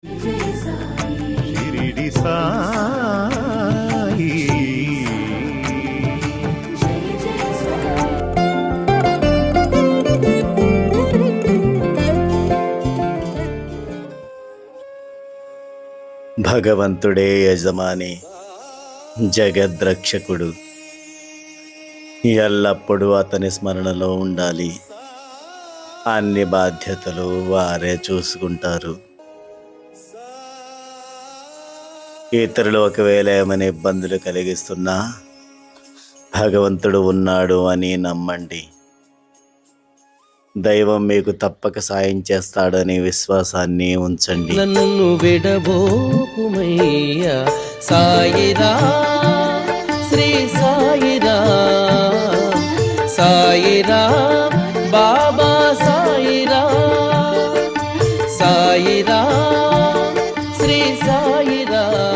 షిరిడి సాయి భగవంతుడే యజమాని, జగద్రక్షకుడు. ఎల్లప్పుడూ అతని స్మరణలో ఉండాలి. అన్ని బాధ్యతలు వారే చూసుకుంటారు. ఇతరులు ఒకవేళ ఏమైనా ఇబ్బందులు కలిగిస్తున్నా భగవంతుడు ఉన్నాడు అని నమ్మండి. దైవం మీకు తప్పక సాయం చేస్తాడనే విశ్వాసాన్ని ఉంచండి. నన్ను విడబోకుమయ్యా సాయిరా, శ్రీ సాయిరా, సాయిరా, బాబా సాయిరా, సాయిరా, శ్రీ సాయిరా.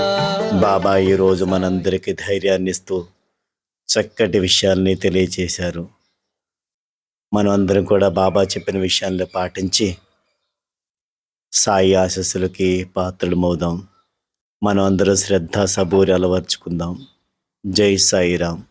బాబా ఈరోజు మనందరికీ ధైర్యాన్ని ఇస్తూ చక్కటి విషయాల్ని తెలియచేశారు. మనం అందరం కూడా బాబా చెప్పిన విషయాలను పాటించి సాయి ఆశస్సులకి పాత్రలమవుదాం. మనం అందరం శ్రద్ధ సబూరి అలవర్చుకుందాం. జై సాయిరాం.